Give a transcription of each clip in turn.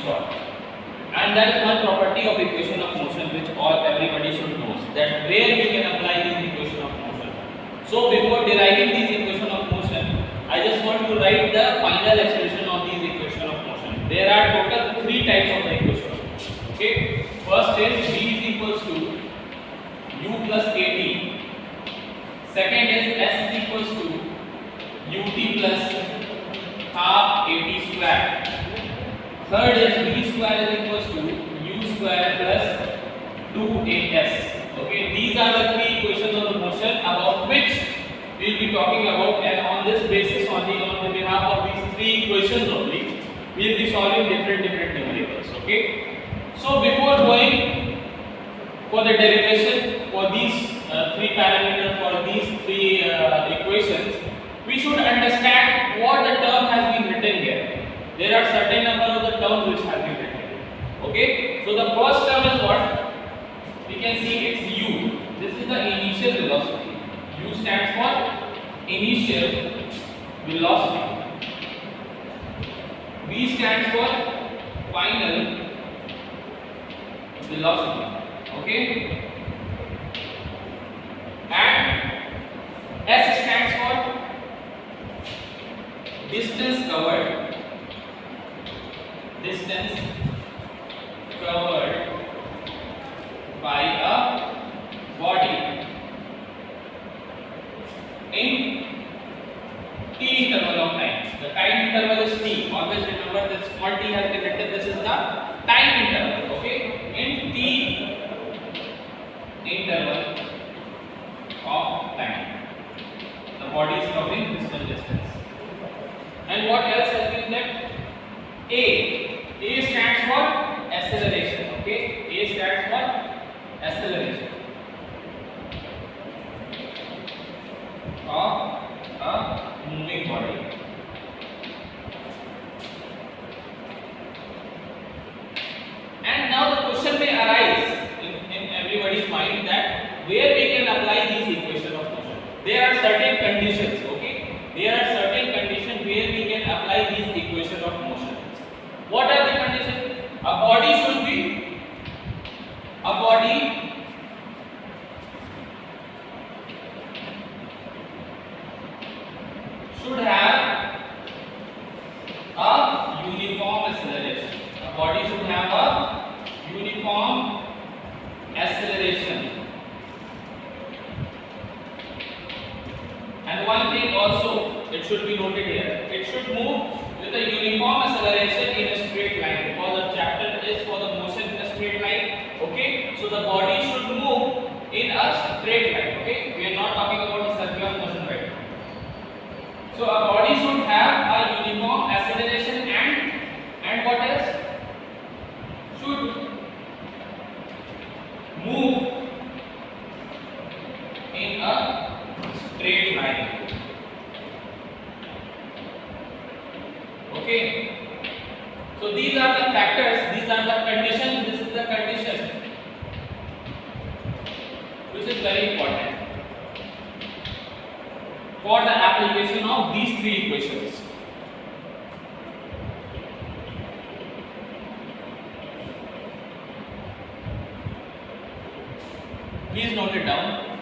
short. And that is one property of equation of motion which everybody should know, that where we can apply these equation of motion. So before deriving these equation of motion, I just want to write the final expression of these equation of motion. There are total 3 types of the equation of motion. Okay, first is v is equals to u plus at. Second is s is equals to ut plus half at square. Third is v square is equals to u square plus 2as. Okay, these are the 3 equations of the motion about which we will be talking about, and on this basis only, on the behalf of these 3 equations only, we will be solving different numericals. Okay, so before going for the derivation for these 3 parameters, for these 3 equations, we should understand what the term has been written here. There are certain number of the terms which have been written. Okay, so the first term is what? We can see it's u. This is the initial velocity. U stands for initial velocity. V stands for final velocity. Okay, and S stands for distance covered. Distance covered by a body in t interval of time. The time interval is t. Always remember this small t has been written. This is the time interval. Okay, in t interval of time, the body is covering this much distance. And what else has been left? A stands for acceleration. Okay, A stands for acceleration of a moving body. And now the question may arise in everybody's mind that where we can apply these equations of motion. There are certain conditions. Okay, there are certain conditions where we can apply these equations of motion. What are the conditions? A body should have a uniform acceleration. A body should have a uniform acceleration. And one thing also, it should be noted here, it should move with a uniform acceleration in a straight line, because the chapter is for the motion in a straight line. Okay, so the body should move in a straight line. Okay, we are not talking about the circular motion right now. So a body should have a uniform acceleration and what else? Should move in a straight line. Okay, so these are the factors, these are the conditions, this is the condition which is very important for the application of these 3 equations. Please note it down.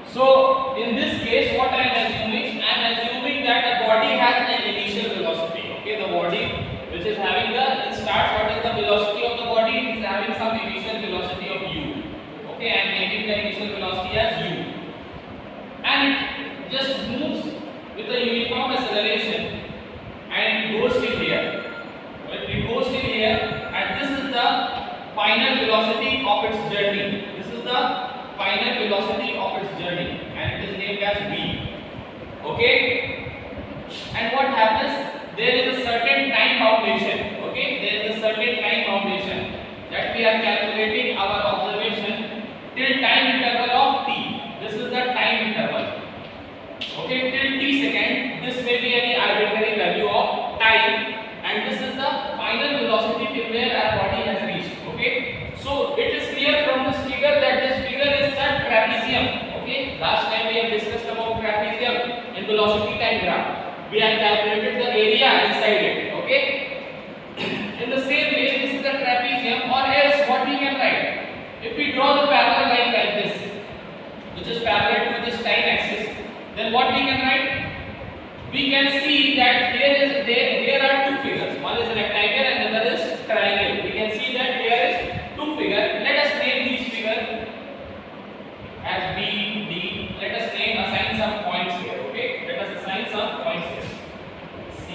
So in this case, what I am assuming? I am assuming that the body has an initial velocity. Okay, the body which is having the, it starts, what is the velocity of the body? It is having some initial velocity of u. Okay, I am naming the initial velocity as u. And it just moves with a uniform acceleration and goes till here. It goes till here, and this is the final velocity of its journey. This is the final velocity of its journey, and it is named as v. Okay, and what happens? There is a certain time foundation. Okay, there is a certain time foundation that we are calculating our observation till time interval of t. This is the time interval. Okay, till t second. This may be any arbitrary value of time, and this is the final velocity till where our body has reached. Okay, so it is clear from this figure that this figure is a trapezium. Okay, last time we have discussed about we have calculated the area inside it. Okay. In the same way, this is the trapezium, or else what we can write? If we draw the parallel line like this, which is parallel to this time axis, then what we can write? We can see that here are two figures. One is rectangle and another is triangle. We can see that here is two figures. Let us name these figures as B, D. Let us assign some points here. Okay. Let us assign some points here. C.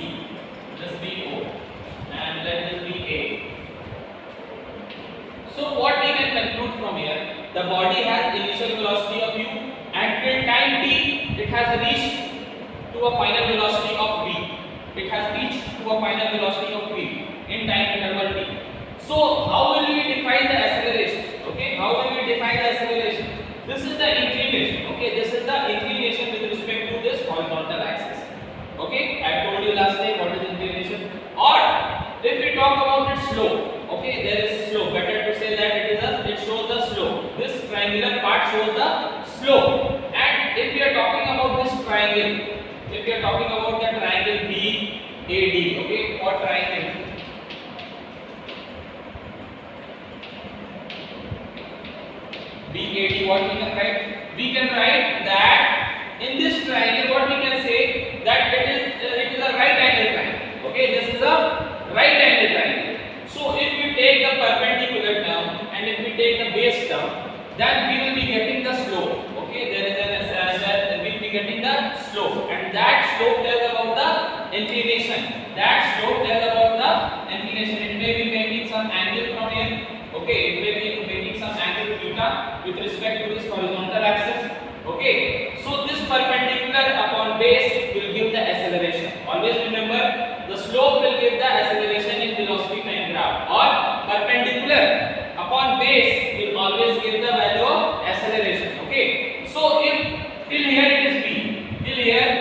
This be O, and let this be A. So what we can conclude from here? The body has initial velocity of u, and till time t, it has reached to a final velocity of v. It has reached to a final velocity of v in time interval t. So how will we define the acceleration? Okay, how will we define the acceleration? This is the inclination. Okay, this is the inclination with respect to this horizontal axis. Okay, I told you last time what is inclination. Or if we talk about its slope, okay, there is slope. Better to say that it shows the slope. This triangular part shows the slope. And if we are talking about this triangle, if we are talking about the triangle BAD, okay, or triangle BAD, what we can write? We can write that in this triangle, what we can say that it is a right angle triangle. Okay, this is a right angle triangle. So if we take the perpendicular term and if we take the base term, then we will be getting the slope. Okay, there is we will be getting the slope, and that slope tells about the inclination. That slope tells about the inclination. It may be making some angle from here. Okay, it may be making some angle theta with respect to this horizontal axis. Okay, so this perpendicular upon base will give the acceleration. Always remember, the slope will give the acceleration in velocity time graph, or perpendicular upon base will always give the value of acceleration. Okay, so if till here it is v, till here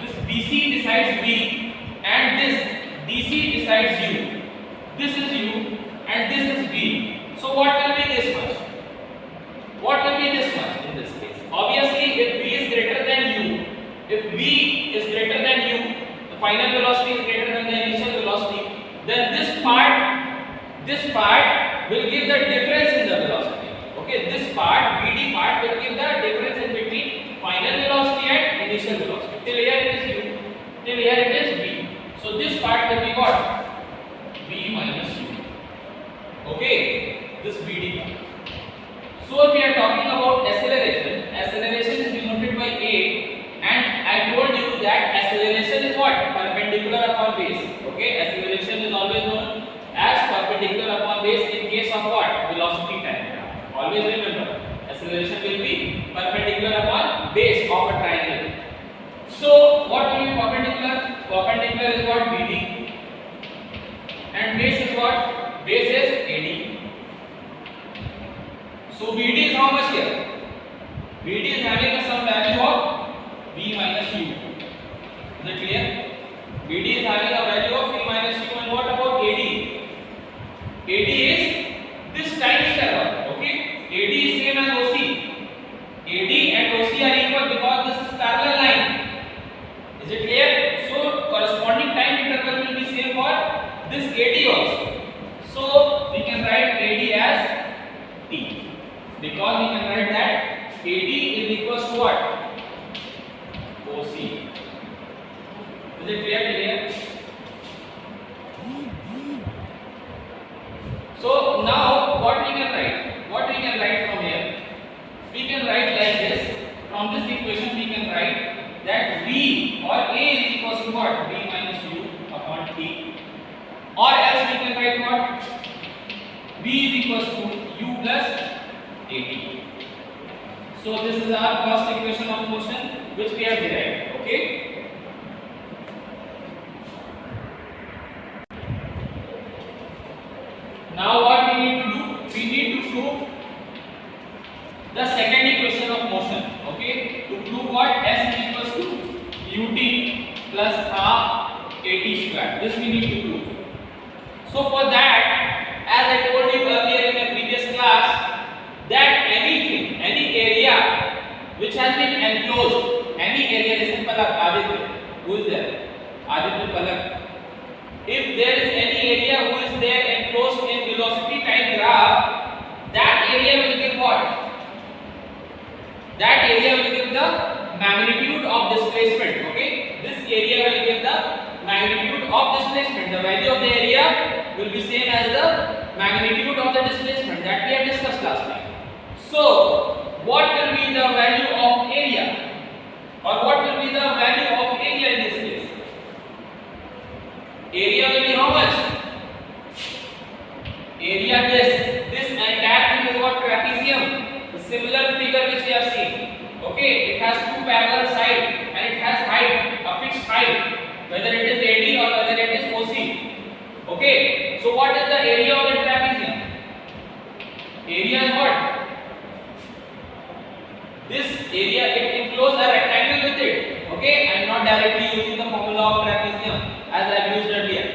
this BC decides v, and this DC decides u. This is u and this is v. So what will be this much? What will be this much in this case? Obviously, if v is greater than u, if v is greater than u, the final velocity is greater than the initial velocity, then this part will give the difference in the velocity. Okay, this part, BD part, will give the difference in between final velocity and initial velocity. Till here it is u, till here it is v. So this part will be what? V minus u. Okay, this BD part. So if we are talking about acceleration, acceleration is denoted by A, and I told you that acceleration is what? Perpendicular upon base. Okay, acceleration is always known as perpendicular upon base in case of what? Velocity time. Always remember, acceleration will be perpendicular upon base of a triangle. So what will be perpendicular? Perpendicular is what? BD, and base is what? Base is AD. So BD is how much here? BD is having some value of V minus U. Is it clear? BD is having a value of V minus U, and what about AD? AD is this time interval. Okay, AD is same as OC. AD and OC are equal because this is parallel line. Is it clear? So corresponding time interval will be same for this AD also. So we can write AD as T. Because we can write that AD is equals to what? OC. Is it clear? So now what we can write? What we can write from here? We can write like this. From this equation we can write that V or A is equals to what? V minus U upon T. Or else we can write what? V is equals to U plus AT. So this is our first equation of motion which we have derived. Okay. Now what we need to do? We need to prove the second equation of motion. Okay. To prove what? S is equals to ut plus half at square. This we need to prove. So for that, as I told you earlier in a previous class, that anything, any area which has been enclosed, any area, listen Aditya, who is there? Aditya Palak. If there is any area who is there enclosed in velocity time graph, that area will give what? That area will give the magnitude of displacement. Okay, this area will give the magnitude of displacement. The value of the area will be same as the magnitude of the displacement that we have discussed last time. So, what will be the value of area, or what will be the value of area in this case? Area will be how much? Area this entire thing is what? Trapezium. The similar figure which we have seen. Okay, it has two parallel sides and it has height, a fixed height, whether it is AD or whether it is OC. Okay, so what is the area of the trapezium? Area is what? This area, it encloses a rectangle with it. Okay, I am not directly using the formula of trapezium as I have used earlier.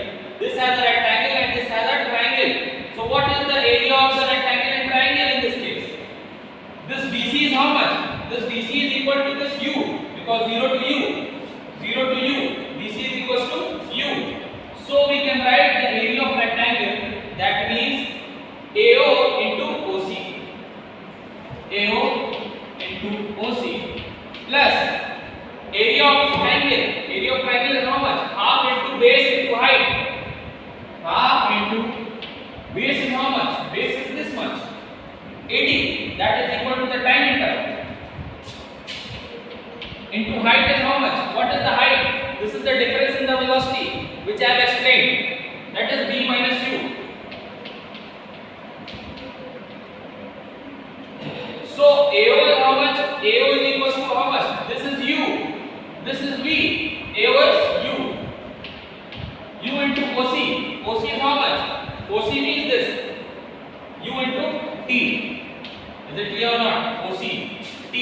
This has a rectangle and this has a triangle. So what is the area of the rectangle and triangle in this case? This BC is how much? This BC is equal to this U, because 0 to U. 0 to U. BC is equal to U. So we can write the area of rectangle, that means AO into OC. AO into OC plus area of triangle. Area of triangle is how much? Half into base into height. Half into base is how much? Base is this much. 80. That is equal to the time interval. Into height is how much? What is the height? This is the difference in the velocity which I have explained. That is V minus U. So AO is how much? AO is equal to how much? This is U. This is V. AO is U. U into OC. OC is how much? OC means this. U into T. Is it clear or not? OC. T.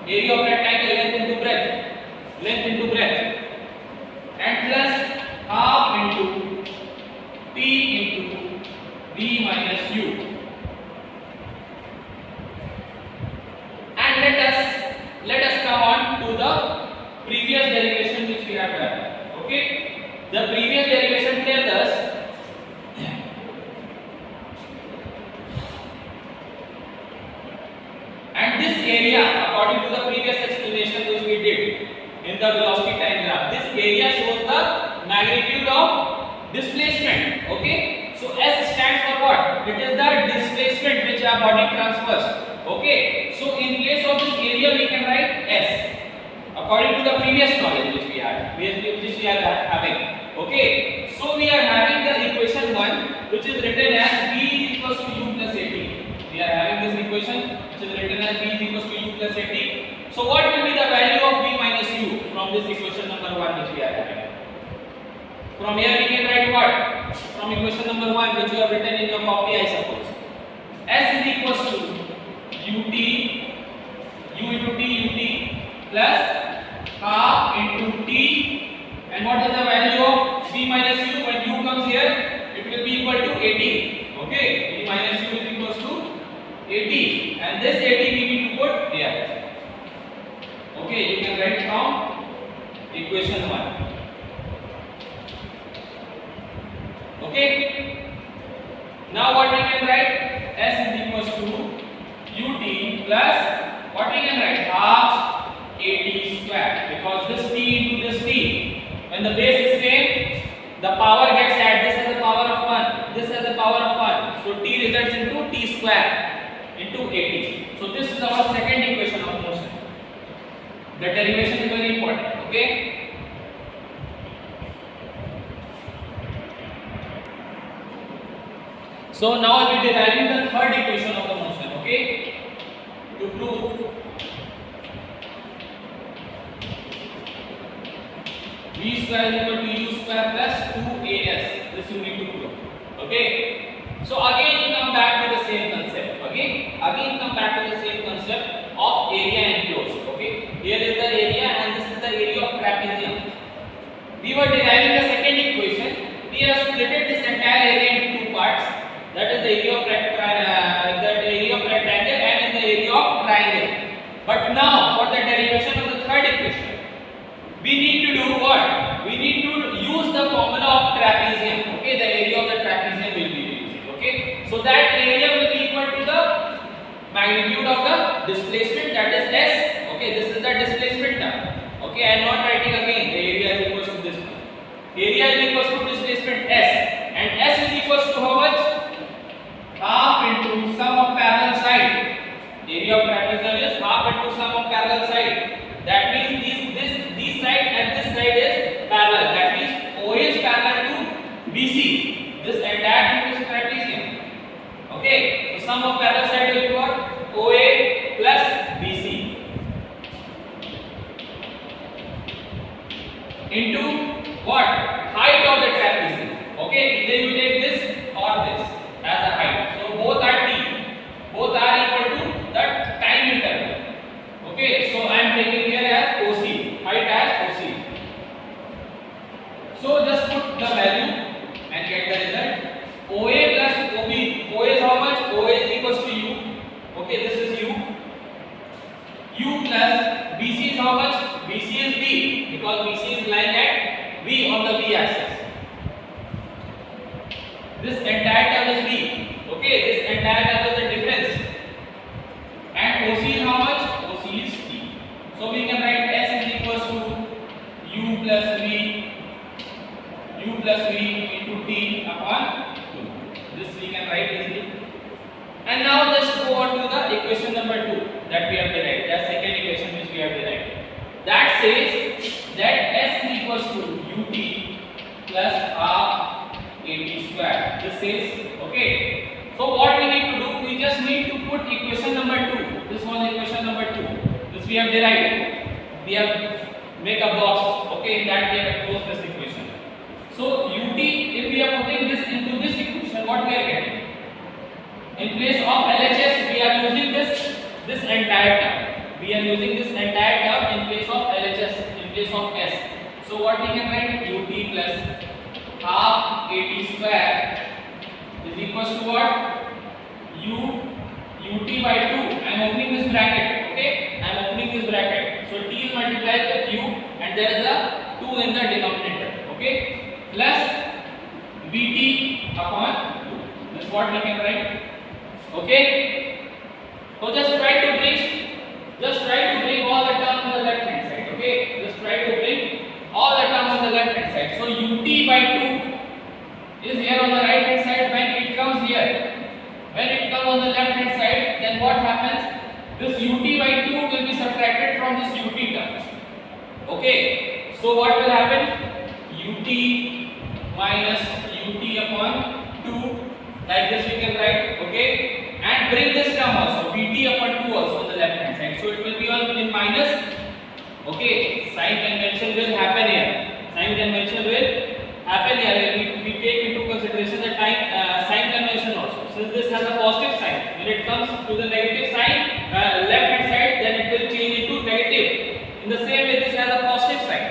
Area of rectangle, length into breadth. Length into breadth. And plus half into T into V minus U. And let us come on to the previous derivation which we have done. Okay, the previous derivation tells us and this area, according to the previous explanation which we did in the velocity time graph, this area shows the magnitude of displacement. Okay, so S stands for what? It is the displacement which our body transfers. Okay, so in place of this area we can write S according to the previous knowledge which we are having. Okay, so we are having the equation 1 which is written as V equals to U plus AT. We are having this equation which is written as V equals to U plus AT. So what will be the value of V minus U from this equation number 1 which we are having? From here we can write what? From equation number 1 which you have written in your copy, I suppose. S is equals to UT, U into T, UT plus half into T, and what is the value of V minus U? When U comes here, it will be equal to 80. Okay, V minus U is equals to 80, and this 80 we need to put here. Okay, you can write from equation 1. Okay, now what we can write? S is equals to UT plus what we can write? Half AT square, because this T into this T, when the base is same, the power gets added. This has the power of 1, this has the power of 1, so T results into T square into AT. So this is our second equation of motion. The derivation is very important. Okay, so now I will be deriving the third equation of the motion. Okay, to prove V square is equal to U square plus 2AS. This you need to prove. Okay, so again we come back to the same concept. Okay, again come back to the same concept of area enclosed. Okay, here is the area and this is the area of trapezium. We were deriving the second equation. We have split this entire area into two parts. That is the area of rectangle and in the area of triangle. But now for the derivation of the third equation, we need to do what? We need trapezium. Okay, the area of the trapezium will be using. Okay, so that area will be equal to the magnitude of the displacement, that is S. Okay, this is the displacement term. Okay, I am not writing again. The area is equal to this one. Area is equal to displacement S, and S is equal to how much? Half into sum of parallel side. Area of trapezium is half into sum of parallel side. That means this side and this side is parallel. That means OA is parallel to BC. This entire thing is trapezium. Okay, so sum of parallel side will be what? OA plus BC into what? Height of the trapezium. Okay, either you take this or this as a height. So both are t. Both are equal to the time interval. Okay, so I am taking here as OC, height as OC. So just put the value and get the result. OA plus OB. OA is how much? OA is equal to U. Okay, this is U. U plus BC is how much? BC is V, because BC is lying at V on the V axis. This entire term is V. Okay, this entire term is the difference. And OC is how much? OC is T. So we can write S is equal to U plus V into T upon 2. This we can write easily. And now let's go on to the equation number 2 that we have derived. The second equation which we have derived. That says that S is equal to UT plus half AT square. This says, okay. So what we need to do? We just need to put equation number 2. This one is equation number 2. This we have derived. We have make a box. Okay, in that we have enclosed this equation. So UT, if we are putting this into this equation, what we are getting? In place of LHS, we are using this entire term. We are using this entire term in place of LHS, in place of S. So what we can write? UT plus half AT square is equal to what? UT by 2. I am opening this bracket. Okay, I am opening this bracket. So T is multiplied with U, and there is a 2 in the denominator. Okay, plus VT upon 2. This is what we can write. Okay, so just try to bring all the terms on the left hand side. Okay, just try to bring all the terms on the left hand side. So UT by 2 is here on the right hand side. When it comes here, when it comes on the left hand side, then what happens? This UT by 2 will be subtracted from this UT term. Okay, so what will happen? UT minus UT upon 2, like this we can write. Okay, and bring this term also, VT upon 2 also on the left hand side. So it will be on in minus. Okay, sign convention will happen here. Sign convention will happen here. We take into consideration the sign convention also. Since this has a positive sign, when it comes to the negative sign, left hand side, then it will change into negative. In the same way, this has a positive sign.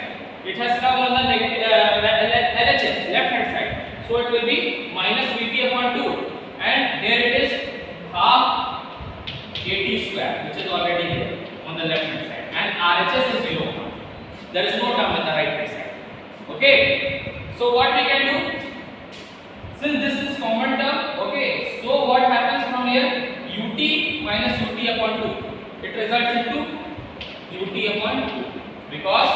It has come on the negative LHS, left hand side. So it will be minus VT upon 2, and here it is half AT square, which is already here on the left hand side, and RHS is 0. There is no term on the right hand side. Okay, so what we can do? Since this is common term, okay, so what happens from here? UT minus UT upon 2. It results into UT upon 2, because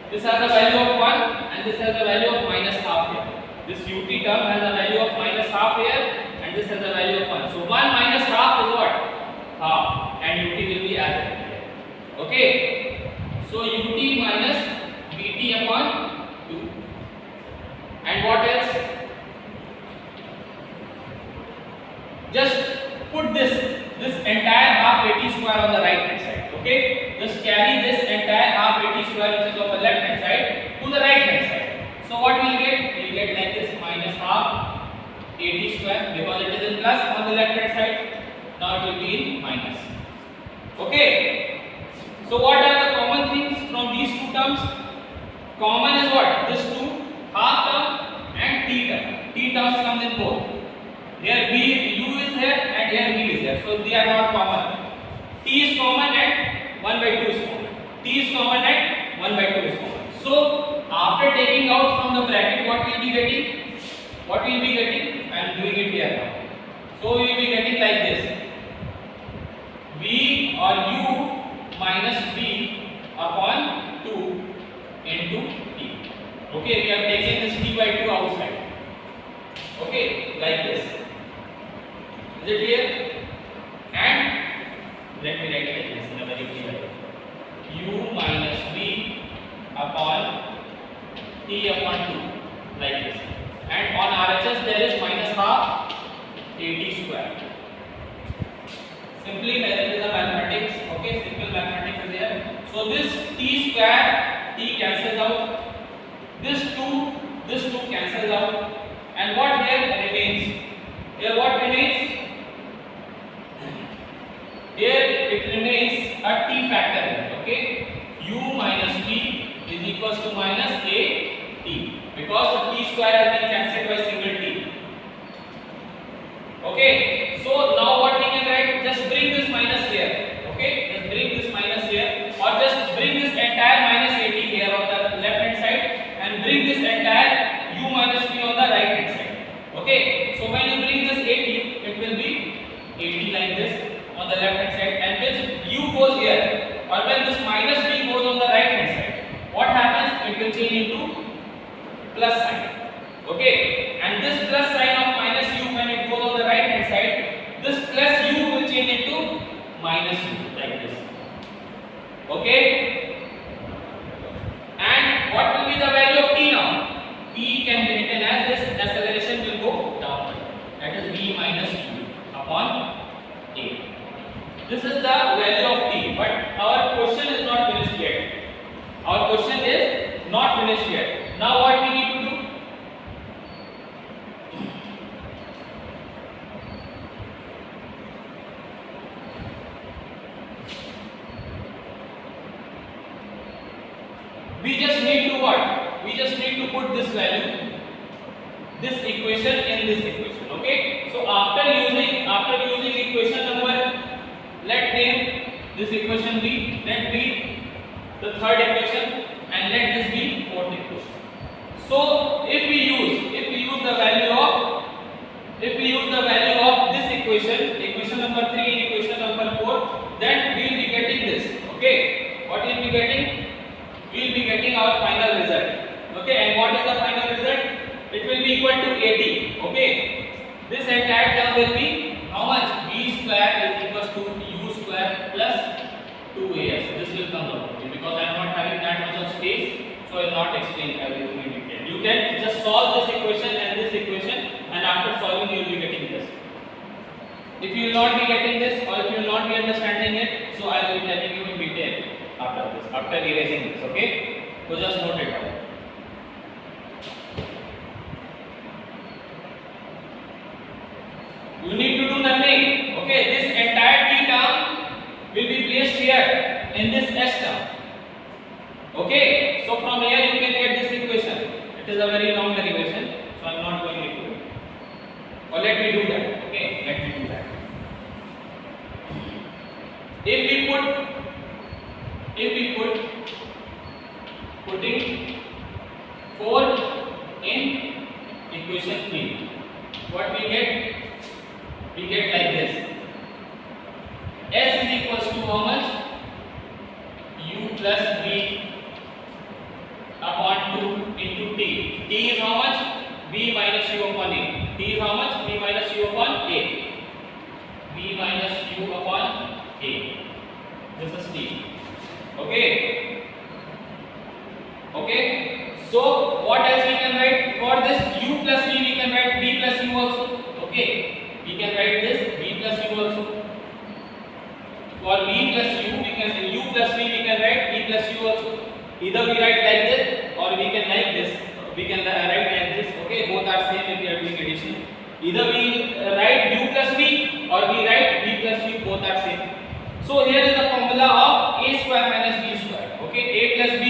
this has a value of 1 and this has a value of minus half here. This UT term has a value of minus half here, and this has a value of 1. So 1 minus half is what? Half, and UT will be as it is. Okay, so UT minus VT upon 2. And what else? Just put this entire half AT square on the right hand side. Okay, just carry this entire half AT square, which is on the left hand side, to the right hand side. So what we'll get? We'll get like this, minus half AT square, because it is in plus on the left hand side. Now it will be in minus. Okay, so what are the common things from these two terms? Common is what? This 2, half term and T term. T terms comes in both. Here U is here and here V is here, so they are not common. T is common and 1 by 2 is common. T is common and 1 by 2 is common. So after taking out from the bracket, what we'll be getting? What we'll be getting? I am doing it here now. So we will be getting like this: v or u minus v upon 2 into t. Okay, we have taken this t by 2 outside. Okay, like this. Is it clear? And let me write it like this in a very clear way: u minus v upon t upon 2, like this. And on RHS there is minus half at square. Simply there is a mathematics. Okay, simple mathematics is there. So this t square, t cancels out. This 2 cancels out. And what here remains? Here what remains? Here it remains a t factor. Okay, u minus v is equals to minus a t, because the t square has been cancelled by single t. Okay, so now what we can write? Just bring this minus here. Okay, just bring this minus here, or just bring this entire minus at here on the left hand side, and bring this entire u minus v on the right hand side. Okay, so when you bring this at, it will be at like this on the left hand side, and when u goes here, or when this minus v goes on the right hand side, what happens? It will change into plus sign. Okay, and this plus sign of minus u, when it goes on the right hand side, this plus u will change into minus u, like this. Okay, and what will be the value of t now? T can be written as this: acceleration will go downward, that is v minus u upon a. This is the value of t, but our question is not finished yet. Our question is not finished yet. Now what we need to do? We just need to what? We just need to put this value, this equation in this equation. Okay, so after using equation number, let name this equation be, let be the third equation, and let this be fourth equation. So if we use the value of this equation number 3 and equation number 4, then we will be getting this. Okay, what we will be getting? We will be getting our final result. Okay, and what is the final result? It will be equal to 80. Okay, this entire term will be how much? V square is equals to u square plus 2as. This will come out, because I am not having that much of space, so I will not explain everything in detail. You can just solve this equation and this equation, and after solving you will be getting this. If you will not be getting this, or if you will not be understanding it, so I will be telling you in detail after this, after erasing this. Okay, so just note it down. You need to do nothing. Okay, this entire t term will be placed here in this s term. Okay, so from here you can get this equation. It is a very long derivation, so I am not going into it. Or let me do that. Okay, let me do that. If we putting 4 in equation 3, what we get? We get like this: s is equals to how much? U plus v upon 2 into t. T is how much? V minus u upon a. T is how much? V minus u upon a. V minus u upon a. This is t. Okay. Okay. So what else we can write? For this u plus v, we can write v plus u also. Okay. We can write this v plus u also. For v plus u, we can say u plus v, we can write v plus u also. Either we write like this, or we can like this. We can write like this. Okay, both are same if we are doing addition. Either we write u plus v, or we write v plus v. Both are same. So here is the formula of a square minus b square. Okay, a plus b.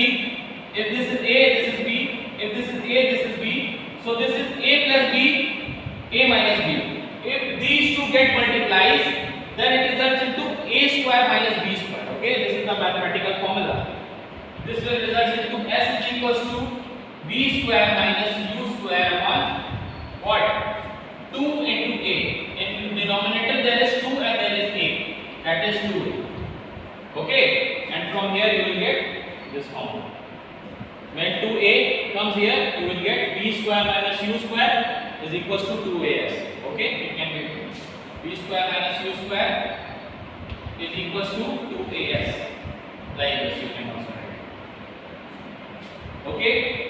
If this is a, this is b. If this is a, this is b. So this is a plus b, a minus b. If these two get multiplies, then it results into a square minus b square. Okay, this is the mathematical formula. This will result into s is equals to v square minus u square upon what? 2 into a. In denominator there is 2 and there is a. That is 2a. Okay? And from here you will get this formula. When 2a comes here, you will get v square minus u square is equals to 2as. Okay? It can be v square minus u square is equals to 2as. Like this you can also write. Okay?